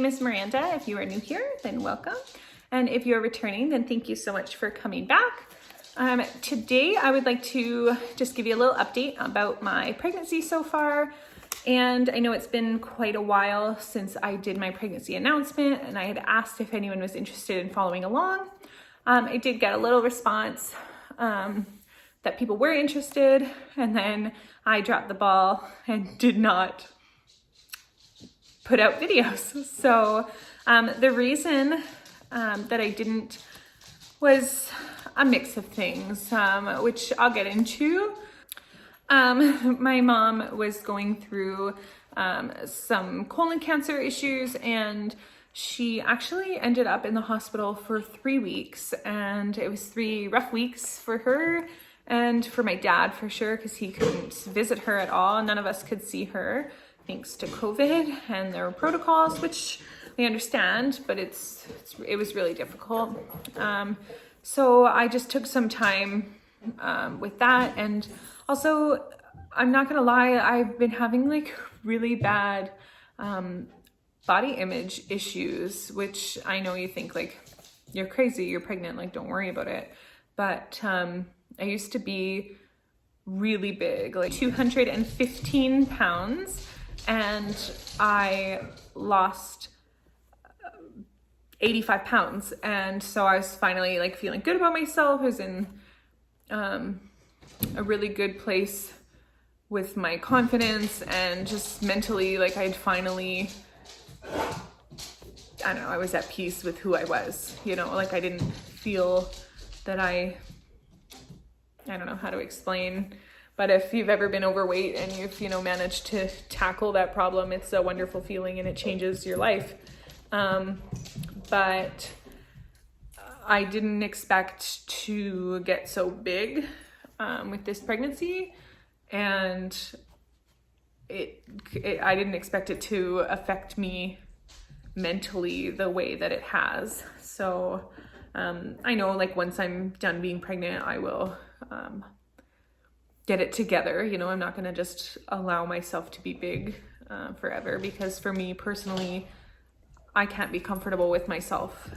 is Miranda. If you are new here, then welcome. And if you're returning, then thank you so much for coming back. Today, I would like to just give you a little update about my pregnancy so far. And I know it's been quite a while since I did my pregnancy announcement, and I had asked if anyone was interested in following along. I did get a little response that people were interested, and then I dropped the ball and did not put out videos. So the reason that I didn't was a mix of things, which I'll get into. My mom was going through some colon cancer issues, and she actually ended up in the hospital for 3 weeks, and it was 3 rough weeks for her and for my dad for sure, because he couldn't visit her at all. None of us could see her thanks to COVID and their protocols, which we understand, but it was really difficult. So I just took some time with that. And also, I'm not gonna lie, I've been having like really bad body image issues, which I know you think like, you're crazy, you're pregnant, like don't worry about it. But I used to be really big, like 215 pounds, and I lost 85 pounds. And so I was finally like feeling good about myself. I was in a really good place with my confidence and just mentally, like I'd finally, I don't know, I was at peace with who I was, you know, like I didn't feel that I don't know how to explain, but if you've ever been overweight and you've, you know, managed to tackle that problem, it's a wonderful feeling and it changes your life. But I didn't expect to get so big with this pregnancy, and I didn't expect it to affect me mentally the way that it has. So I know like once I'm done being pregnant, I will get it together. You know, I'm not gonna just allow myself to be big forever, because for me personally, I can't be comfortable with myself.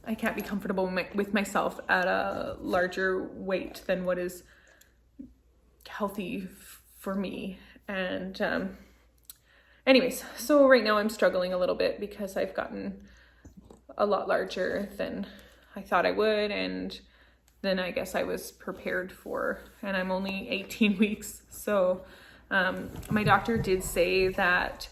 I can't be comfortable with myself at a larger weight than what is healthy for me. And anyways, so right now I'm struggling a little bit because I've gotten a lot larger than I thought I would, and then I guess I was prepared for, and I'm only 18 weeks. So my doctor did say that,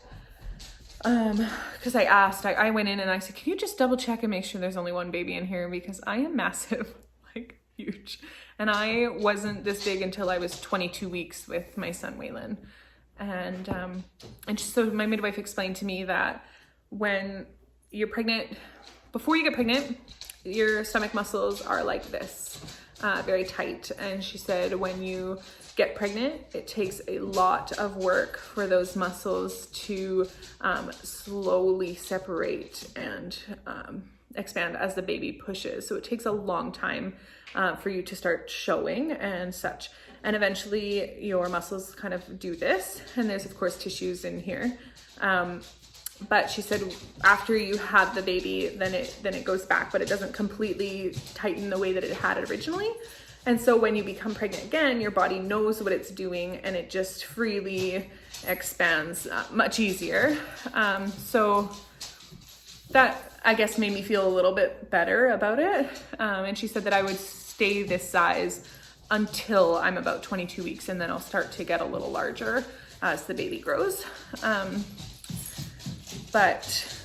because I asked, I went in and I said, can you just double check and make sure there's only one baby in here, because I am massive, like huge. And I wasn't this big until I was 22 weeks with my son, Waylon. And just so my midwife explained to me that when you're pregnant, before you get pregnant, your stomach muscles are like this, very tight. And she said when you get pregnant, it takes a lot of work for those muscles to slowly separate and expand as the baby pushes. So it takes a long time for you to start showing and such. And eventually your muscles kind of do this. And there's of course tissues in here. But she said after you have the baby, then it goes back, but it doesn't completely tighten the way that it had originally. And so when you become pregnant again, your body knows what it's doing and it just freely expands much easier. So that, I guess, made me feel a little bit better about it. And she said that I would stay this size until I'm about 22 weeks, and then I'll start to get a little larger as the baby grows. But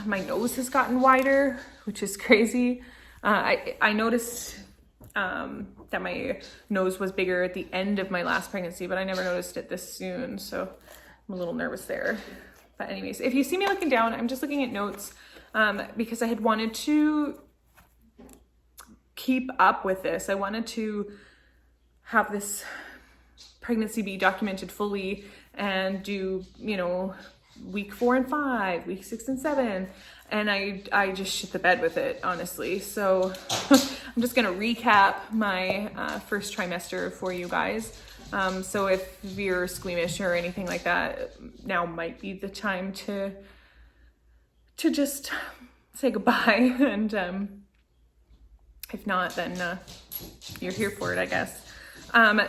my nose has gotten wider, which is crazy. I noticed that my nose was bigger at the end of my last pregnancy, but I never noticed it this soon, so I'm a little nervous there. But anyways, if you see me looking down, I'm just looking at notes because I had wanted to keep up with this. I wanted to have this pregnancy be documented fully and do, you know, week 4 and 5, week 6 and 7, and I just shit the bed with it, honestly. So I'm just gonna recap my first trimester for you guys. So if you're squeamish or anything like that, now might be the time to just say goodbye. And if not, then you're here for it, I guess.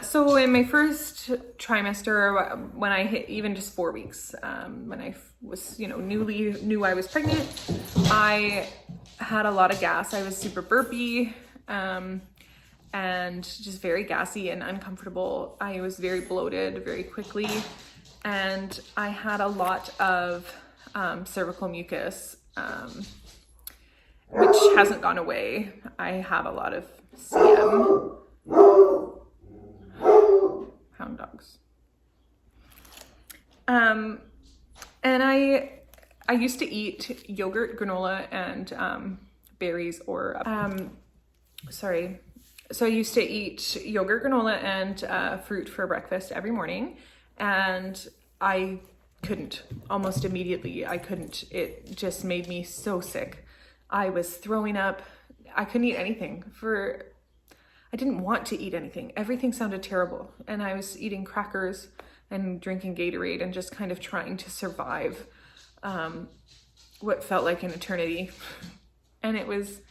So in my first trimester, when I hit even just 4 weeks, when I was, knew I was pregnant, I had a lot of gas. I was super burpy, and just very gassy and uncomfortable. I was very bloated very quickly, and I had a lot of cervical mucus, which hasn't gone away. I have a lot of CM. Hound dogs. And I used to eat yogurt, granola, and berries, or So I used to eat yogurt, granola, and fruit for breakfast every morning, and I couldn't. Almost immediately, I couldn't. It just made me so sick. I was throwing up. I couldn't eat anything. I didn't want to eat anything. Everything sounded terrible, and I was eating crackers and drinking Gatorade and just kind of trying to survive what felt like an eternity. And it was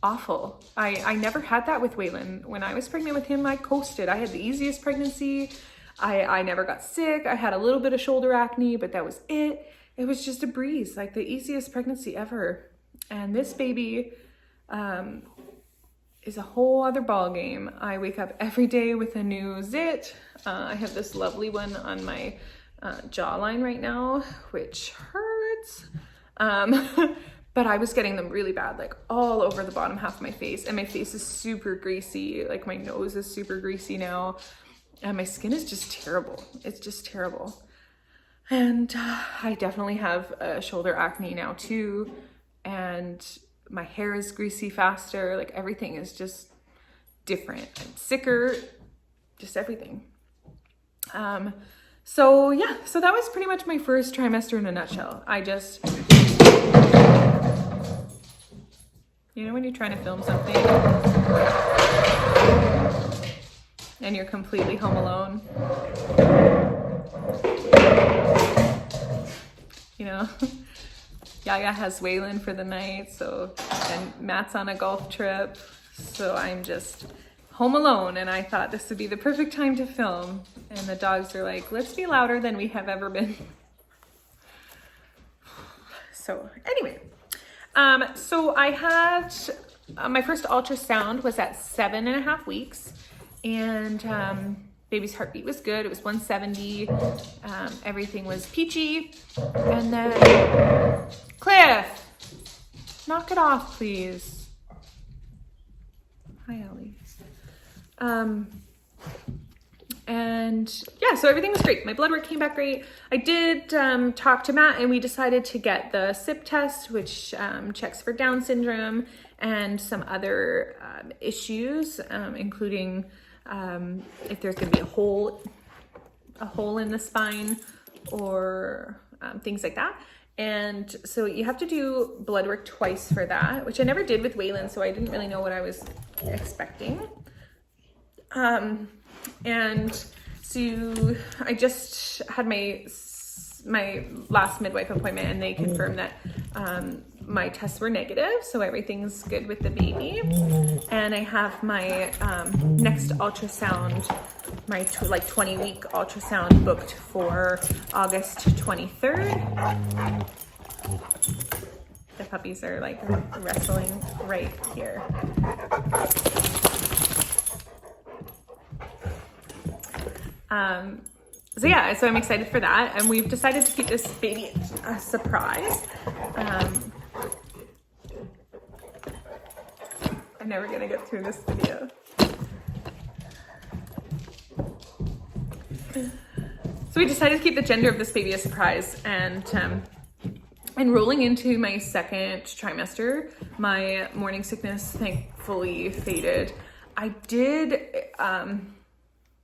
awful. I never had that with Waylon. When I was pregnant with him, I coasted. I had the easiest pregnancy. I never got sick. I had a little bit of shoulder acne, but that was it. It was just a breeze, like the easiest pregnancy ever. And this baby is a whole other ball game. I wake up every day with a new zit. I have this lovely one on my jawline right now, which hurts. But I was getting them really bad, like all over the bottom half of my face, and my face is super greasy. Like my nose is super greasy now, and my skin is just terrible. It's just terrible. And I definitely have shoulder acne now too, and my hair is greasy faster. Like everything is just different. I'm sicker, just everything. So yeah, so that was pretty much my first trimester in a nutshell. When you're trying to film something and you're completely home alone, Yaya has Waylon for the night, and Matt's on a golf trip, so I'm just home alone, and I thought this would be the perfect time to film. And the dogs are like, let's be louder than we have ever been. So anyway, so I had my first ultrasound was at 7.5 weeks, and baby's heartbeat was good. It was 170. Everything was peachy. And then Cliff, knock it off, please. Hi, Ellie. And yeah, so everything was great. My blood work came back great. I did talk to Matt, and we decided to get the SIP test, which checks for Down syndrome and some other issues, including if there's going to be a hole in the spine or things like that. And so you have to do blood work twice for that, which I never did with Waylon, so I didn't really know what I was expecting. And so I just had my last midwife appointment, and they confirmed that my tests were negative, so everything's good with the baby. And I have my next ultrasound, my 20-week ultrasound booked for August 23rd. The puppies are like wrestling right here. So I'm excited for that, and we've decided to keep this baby a surprise. I'm never gonna get through this video. So we decided to keep the gender of this baby a surprise, and rolling into my second trimester, my morning sickness thankfully faded. I did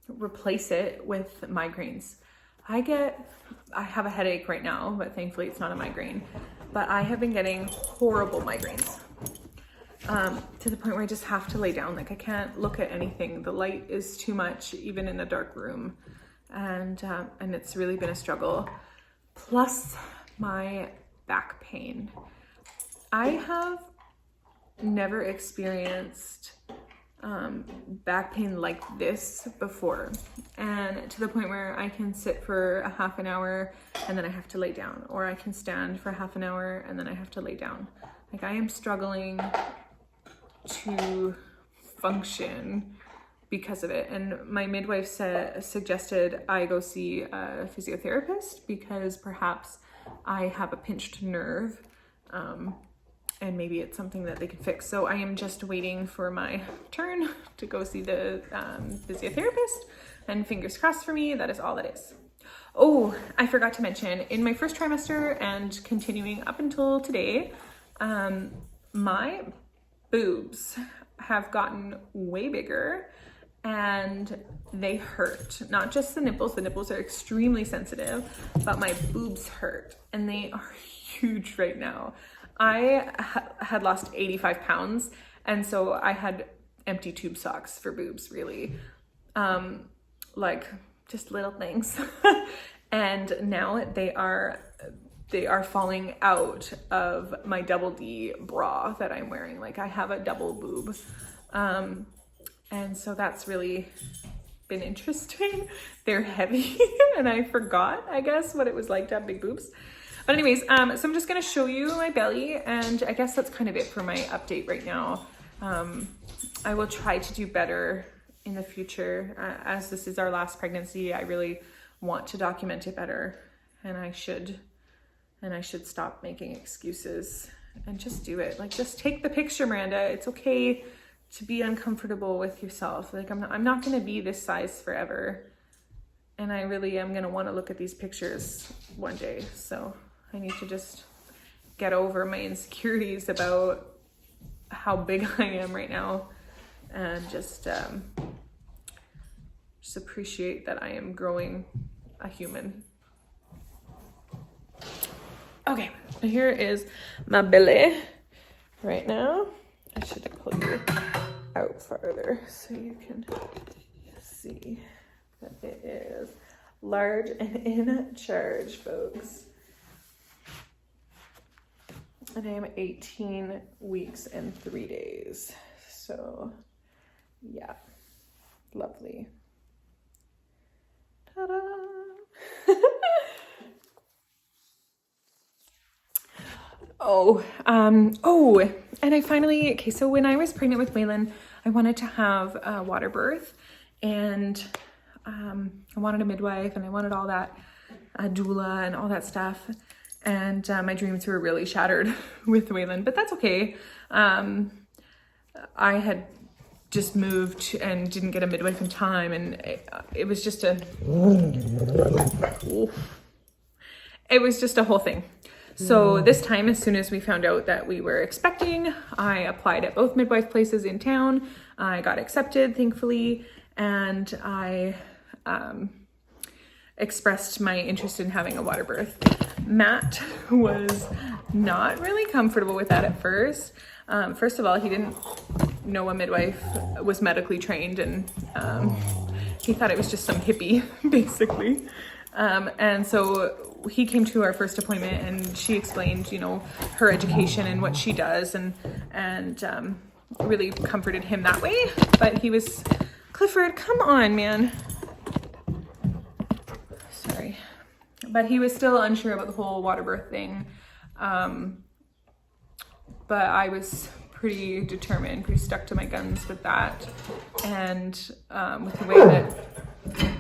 replace it with migraines. I have a headache right now, but thankfully it's not a migraine. But I have been getting horrible migraines. to the point where I just have to lay down. Like I can't look at anything. The light is too much, even in a dark room. And it's really been a struggle. Plus my back pain. I have never experienced back pain like this before, and to the point where I can sit for a half an hour and then I have to lay down, or I can stand for half an hour and then I have to lay down. Like I am struggling to function because of it, and my midwife suggested I go see a physiotherapist because perhaps I have a pinched nerve, and maybe it's something that they can fix. So I am just waiting for my turn to go see the physiotherapist, and fingers crossed for me, that is all it is. Oh, I forgot to mention, in my first trimester and continuing up until today, my boobs have gotten way bigger and they hurt. Not just the nipples are extremely sensitive, but my boobs hurt and they are huge right now. I had lost 85 pounds, and so I had empty tube socks for boobs, really. Like just little things. And now they are falling out of my double D bra that I'm wearing. Like I have a double boob. And so that's really been interesting. They're heavy and I forgot, I guess, what it was like to have big boobs. But anyways, so I'm just gonna show you my belly, and I guess that's kind of it for my update right now. I will try to do better in the future. As this is our last pregnancy, I really want to document it better, and I should stop making excuses and just do it. Like, just take the picture, Miranda. It's okay to be uncomfortable with yourself. Like, I'm not gonna be this size forever, and I really am gonna want to look at these pictures one day. So I need to just get over my insecurities about how big I am right now, and just appreciate that I am growing a human. Okay, here is my belly right now. I should pull you out farther so you can see that it is large and in charge, folks. And I am 18 weeks and 3 days. So yeah, lovely. Ta-da! And I finally, okay, so when I was pregnant with Waylon, I wanted to have a water birth, and I wanted a midwife, and I wanted all that, a doula and all that stuff. And my dreams were really shattered with Waylon, but that's okay. I had just moved and didn't get a midwife in time, and it was just a whole thing. So this time, as soon as we found out that we were expecting, I applied at both midwife places in town. I got accepted, thankfully, and I expressed my interest in having a water birth. Matt was not really comfortable with that at first. First of all, he didn't know a midwife was medically trained, and he thought it was just some hippie, basically. And so he came to our first appointment, and she explained, you know, her education and what she does, and really comforted him that way. But he was, Clifford, come on, man. Sorry. But he was still unsure about the whole water birth thing. But I was pretty determined, pretty stuck to my guns with that. And with the way that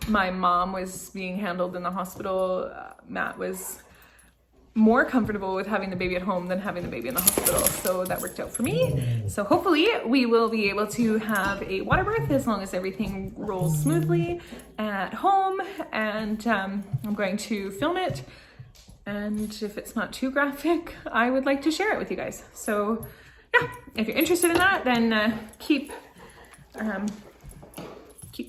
my mom was being handled in the hospital, Matt was more comfortable with having the baby at home than having the baby in the hospital. So that worked out for me. So hopefully we will be able to have a water birth as long as everything rolls smoothly at home. And I'm going to film it. And if it's not too graphic, I would like to share it with you guys. So yeah, if you're interested in that, then keep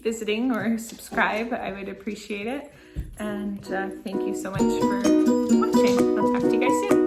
visiting or subscribe. I would appreciate it. And thank you so much for watching. I'll talk to you guys soon.